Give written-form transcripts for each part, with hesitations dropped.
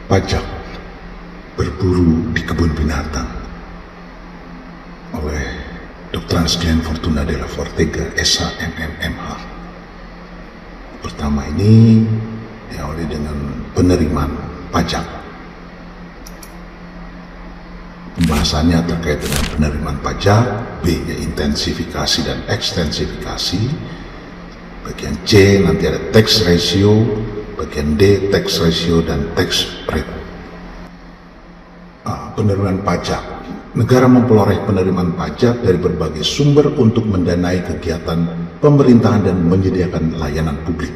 Pajak berburu di kebun binatang oleh Dr. Glenn Fortuna de la Fortega, S.A. MMH. Pertama ini diawali dengan penerimaan pajak. Pembahasannya terkait dengan penerimaan pajak, B. Intensifikasi dan ekstensifikasi. Bagian C nanti ada tax ratio, bagian D tax ratio dan tax rate. Penerimaan pajak. Negara memperoleh penerimaan pajak dari berbagai sumber untuk mendanai kegiatan pemerintahan dan menyediakan layanan publik.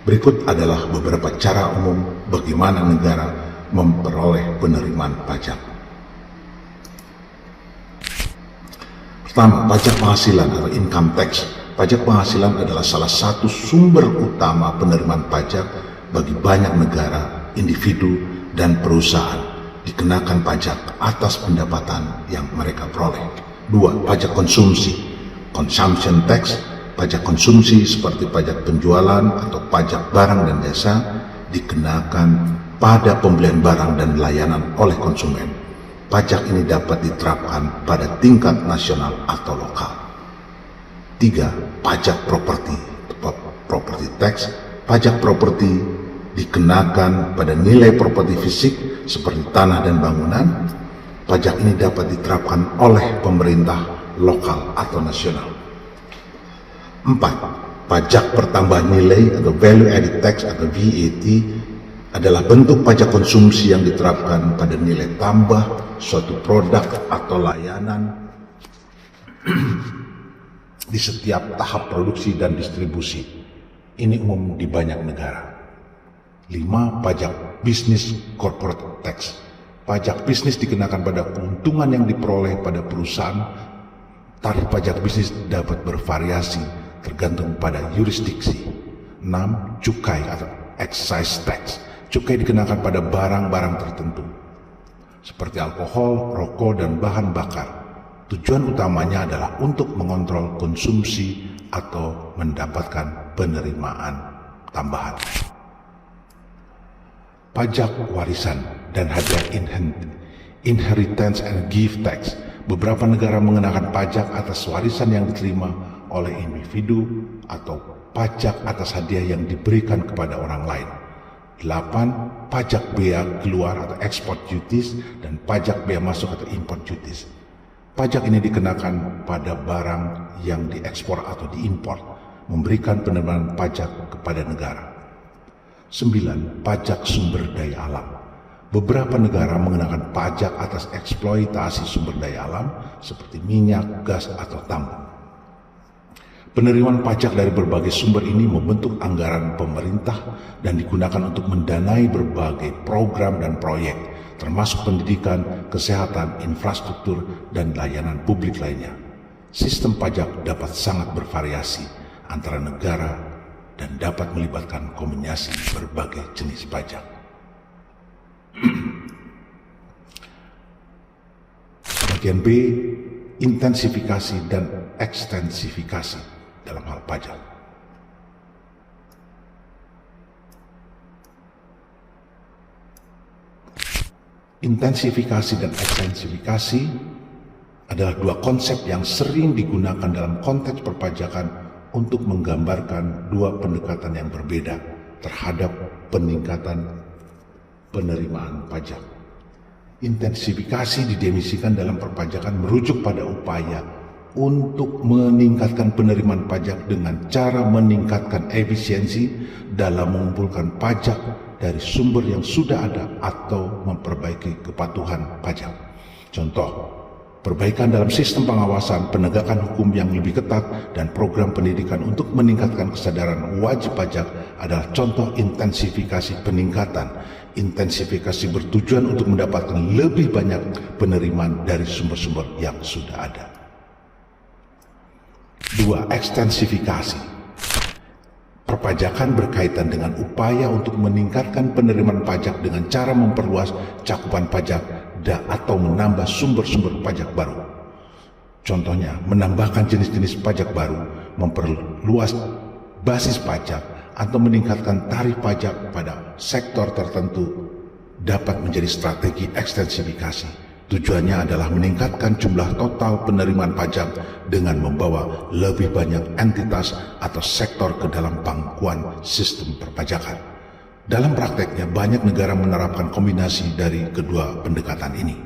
Berikut adalah beberapa cara umum bagaimana negara memperoleh penerimaan pajak. Pertama, pajak penghasilan atau income tax. Pajak penghasilan adalah salah satu sumber utama penerimaan pajak bagi banyak negara, individu, dan perusahaan. Dikenakan pajak atas pendapatan yang mereka peroleh. 2. Pajak konsumsi, consumption tax. Pajak konsumsi seperti pajak penjualan atau pajak barang dan jasa dikenakan pada pembelian barang dan layanan oleh konsumen. Pajak ini dapat diterapkan pada tingkat nasional atau lokal. 3. Pajak properti, property tax. Pajak properti dikenakan pada nilai properti fisik seperti tanah dan bangunan. Pajak ini dapat diterapkan oleh pemerintah lokal atau nasional. 4. Pajak pertambahan nilai atau value added tax atau VAT adalah bentuk pajak konsumsi yang diterapkan pada nilai tambah suatu produk atau layanan di setiap tahap produksi dan distribusi. Ini umum di banyak negara. 5. Pajak bisnis corporate tax. Pajak bisnis dikenakan pada keuntungan yang diperoleh pada perusahaan. Tarif pajak bisnis dapat bervariasi tergantung pada yurisdiksi. 6. Cukai atau excise tax. Cukai dikenakan pada barang-barang tertentu seperti alkohol, rokok, dan bahan bakar. Tujuan utamanya adalah untuk mengontrol konsumsi atau mendapatkan penerimaan tambahan. Pajak warisan dan hadiah inheritance and gift tax. Beberapa negara mengenakan pajak atas warisan yang diterima oleh individu atau pajak atas hadiah yang diberikan kepada orang lain. 8. Pajak bea keluar atau export duties dan pajak bea masuk atau import duties. Pajak ini dikenakan pada barang yang diekspor atau diimpor, memberikan penerimaan pajak kepada negara. 9. Pajak sumber daya alam. Beberapa negara mengenakan pajak atas eksploitasi sumber daya alam seperti minyak, gas, atau tambang. Penerimaan pajak dari berbagai sumber ini membentuk anggaran pemerintah dan digunakan untuk mendanai berbagai program dan proyek, termasuk pendidikan, kesehatan, infrastruktur, dan layanan publik lainnya. Sistem pajak dapat sangat bervariasi antara negara dan dapat melibatkan kombinasi berbagai jenis pajak. Bagian B, intensifikasi dan ekstensifikasi dalam hal pajak. Intensifikasi dan ekstensifikasi adalah dua konsep yang sering digunakan dalam konteks perpajakan untuk menggambarkan dua pendekatan yang berbeda terhadap peningkatan penerimaan pajak. Intensifikasi didefinisikan dalam perpajakan merujuk pada upaya untuk meningkatkan penerimaan pajak dengan cara meningkatkan efisiensi dalam mengumpulkan pajak dari sumber yang sudah ada atau memperbaiki kepatuhan pajak. Contoh, perbaikan dalam sistem pengawasan, penegakan hukum yang lebih ketat, dan program pendidikan untuk meningkatkan kesadaran wajib pajak adalah contoh intensifikasi peningkatan. Intensifikasi bertujuan untuk mendapatkan lebih banyak penerimaan dari sumber-sumber yang sudah ada. 2. Ekstensifikasi. Perpajakan berkaitan dengan upaya untuk meningkatkan penerimaan pajak dengan cara memperluas cakupan pajak atau menambah sumber-sumber pajak baru. Contohnya, menambahkan jenis-jenis pajak baru, memperluas basis pajak, atau meningkatkan tarif pajak pada sektor tertentu dapat menjadi strategi ekstensifikasi. Tujuannya adalah meningkatkan jumlah total penerimaan pajak dengan membawa lebih banyak entitas atau sektor ke dalam pangkuan sistem perpajakan. Dalam prakteknya, banyak negara menerapkan kombinasi dari kedua pendekatan ini.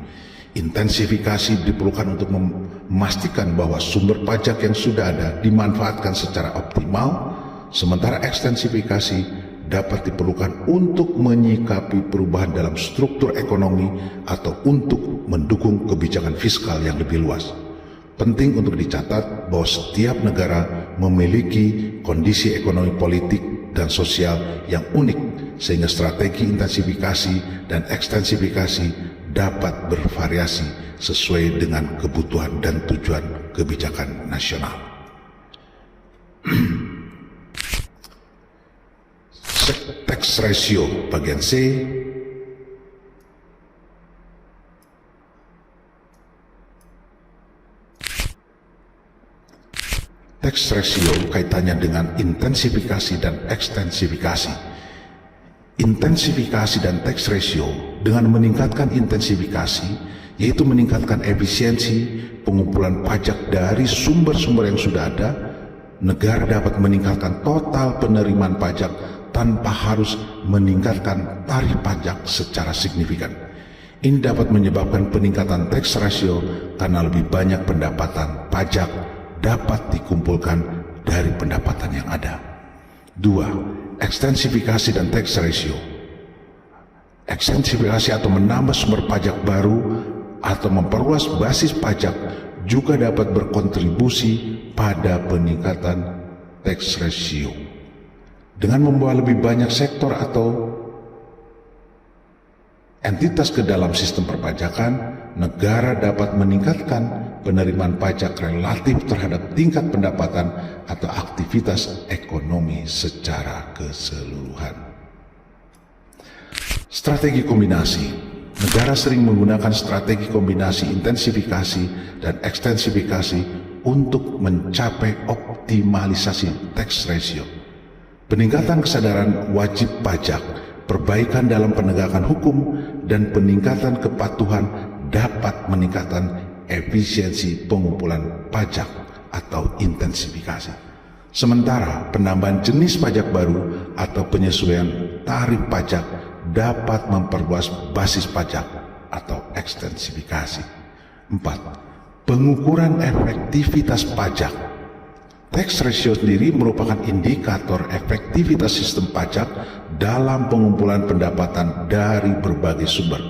Intensifikasi diperlukan untuk memastikan bahwa sumber pajak yang sudah ada dimanfaatkan secara optimal, sementara ekstensifikasi dapat diperlukan untuk menyikapi perubahan dalam struktur ekonomi atau untuk mendukung kebijakan fiskal yang lebih luas. Penting untuk dicatat bahwa setiap negara memiliki kondisi ekonomi politik dan sosial yang unik, sehingga strategi intensifikasi dan ekstensifikasi dapat bervariasi sesuai dengan kebutuhan dan tujuan kebijakan nasional. Tax ratio bagian C. Tax ratio kaitannya dengan intensifikasi dan ekstensifikasi. Intensifikasi dan tax ratio dengan meningkatkan intensifikasi, yaitu meningkatkan efisiensi pengumpulan pajak dari sumber-sumber yang sudah ada, negara dapat meningkatkan total penerimaan pajak tanpa harus meningkatkan tarif pajak secara signifikan. Ini dapat menyebabkan peningkatan tax ratio karena lebih banyak pendapatan pajak dapat dikumpulkan dari pendapatan yang ada. 2. Ekstensifikasi dan tax ratio. Ekstensifikasi atau menambah sumber pajak baru atau memperluas basis pajak juga dapat berkontribusi pada peningkatan tax ratio. Dengan membawa lebih banyak sektor atau entitas ke dalam sistem perpajakan, negara dapat meningkatkan penerimaan pajak relatif terhadap tingkat pendapatan atau aktivitas ekonomi secara keseluruhan. Strategi kombinasi. Negara sering menggunakan strategi kombinasi intensifikasi dan ekstensifikasi untuk mencapai optimalisasi tax ratio. Peningkatan kesadaran wajib pajak, perbaikan dalam penegakan hukum, dan peningkatan kepatuhan dapat meningkatkan efisiensi pengumpulan pajak atau intensifikasi. Sementara penambahan jenis pajak baru atau penyesuaian tarif pajak dapat memperluas basis pajak atau ekstensifikasi. 4. Pengukuran efektivitas pajak. Tax ratio sendiri merupakan indikator efektivitas sistem pajak dalam pengumpulan pendapatan dari berbagai sumber.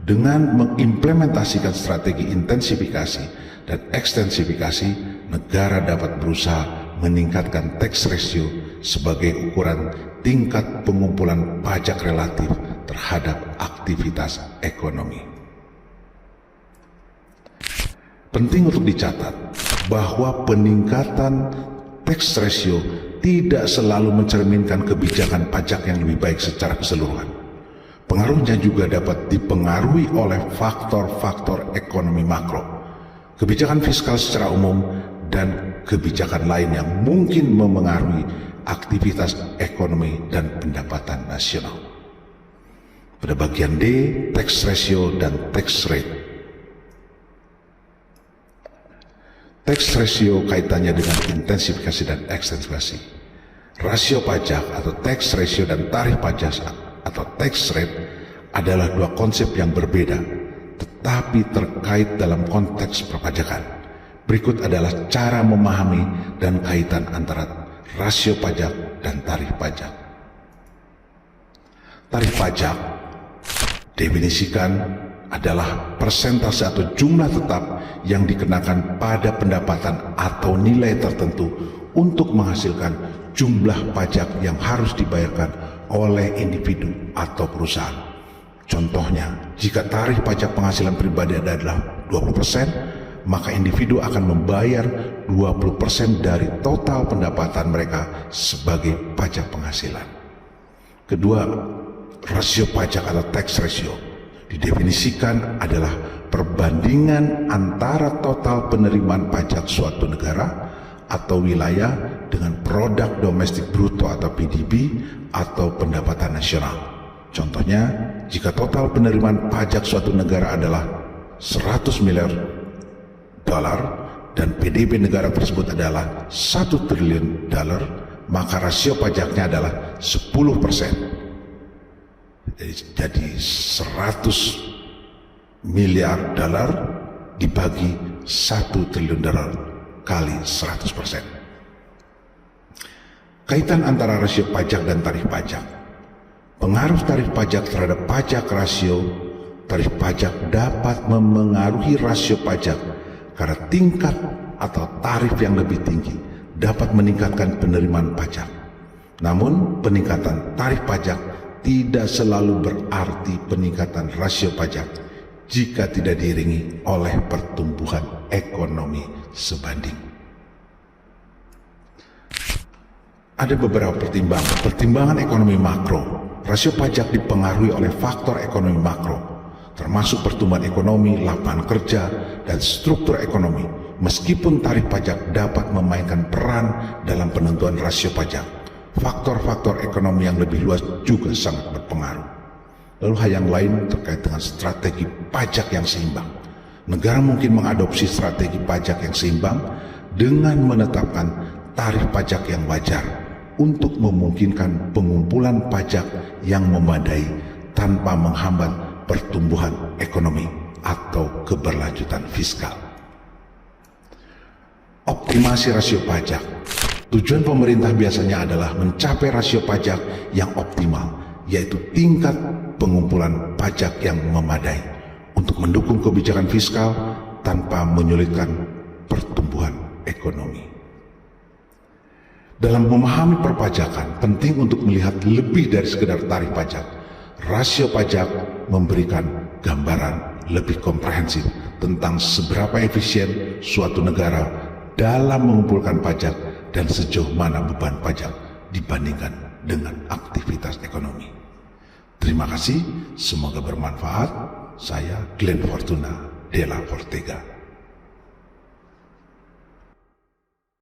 Dengan mengimplementasikan strategi intensifikasi dan ekstensifikasi, negara dapat berusaha meningkatkan tax ratio sebagai ukuran tingkat pengumpulan pajak relatif terhadap aktivitas ekonomi. Penting untuk dicatat bahwa peningkatan tax ratio tidak selalu mencerminkan kebijakan pajak yang lebih baik secara keseluruhan. Pengaruhnya juga dapat dipengaruhi oleh faktor-faktor ekonomi makro, kebijakan fiskal secara umum, dan kebijakan lain yang mungkin memengaruhi aktivitas ekonomi dan pendapatan nasional. Pada bagian D, tax ratio dan tax rate. Tax ratio kaitannya dengan intensifikasi dan ekstensifikasi. Rasio pajak atau tax ratio dan tarif pajak atau tax rate adalah dua konsep yang berbeda, tetapi terkait dalam konteks perpajakan. Berikut adalah cara memahami dan kaitan antara rasio pajak dan tarif pajak. Tarif pajak definisikan adalah persentase atau jumlah tetap yang dikenakan pada pendapatan atau nilai tertentu untuk menghasilkan jumlah pajak yang harus dibayarkan oleh individu atau perusahaan. Contohnya, jika tarif pajak penghasilan pribadi adalah 20%, maka individu akan membayar 20% dari total pendapatan mereka sebagai pajak penghasilan. Kedua, rasio pajak atau tax ratio didefinisikan adalah perbandingan antara total penerimaan pajak suatu negara atau wilayah dengan produk domestik bruto atau PDB atau pendapatan nasional. Contohnya, jika total penerimaan pajak suatu negara adalah 100 miliar dolar dan PDB negara tersebut adalah 1 triliun dolar, maka rasio pajaknya adalah 10%. Jadi 100 miliar dolar dibagi 1 triliun dolar kali 100%. Kaitan antara rasio pajak dan tarif pajak. Pengaruh tarif pajak terhadap pajak rasio. Tarif pajak dapat memengaruhi rasio pajak karena tingkat atau tarif yang lebih tinggi dapat meningkatkan penerimaan pajak. Namun, peningkatan tarif pajak tidak selalu berarti peningkatan rasio pajak jika tidak diiringi oleh pertumbuhan ekonomi sebanding. Ada beberapa pertimbangan ekonomi makro. Rasio pajak dipengaruhi oleh faktor ekonomi makro, termasuk pertumbuhan ekonomi, lapangan kerja, dan struktur ekonomi. Meskipun tarif pajak dapat memainkan peran dalam penentuan rasio pajak, faktor-faktor ekonomi yang lebih luas juga sangat berpengaruh. Lalu hal yang lain terkait dengan strategi pajak yang seimbang. Negara mungkin mengadopsi strategi pajak yang seimbang dengan menetapkan tarif pajak yang wajar untuk memungkinkan pengumpulan pajak yang memadai tanpa menghambat pertumbuhan ekonomi atau keberlanjutan fiskal. Optimasi rasio pajak. Tujuan pemerintah biasanya adalah mencapai rasio pajak yang optimal, yaitu tingkat pengumpulan pajak yang memadai untuk mendukung kebijakan fiskal tanpa menyulitkan pertumbuhan ekonomi. Dalam memahami perpajakan, penting untuk melihat lebih dari sekedar tarif pajak. Rasio pajak memberikan gambaran lebih komprehensif tentang seberapa efisien suatu negara dalam mengumpulkan pajak dan sejauh mana beban pajak dibandingkan dengan aktivitas ekonomi. Terima kasih, semoga bermanfaat. Saya Glenn Fortuna Della Ortega.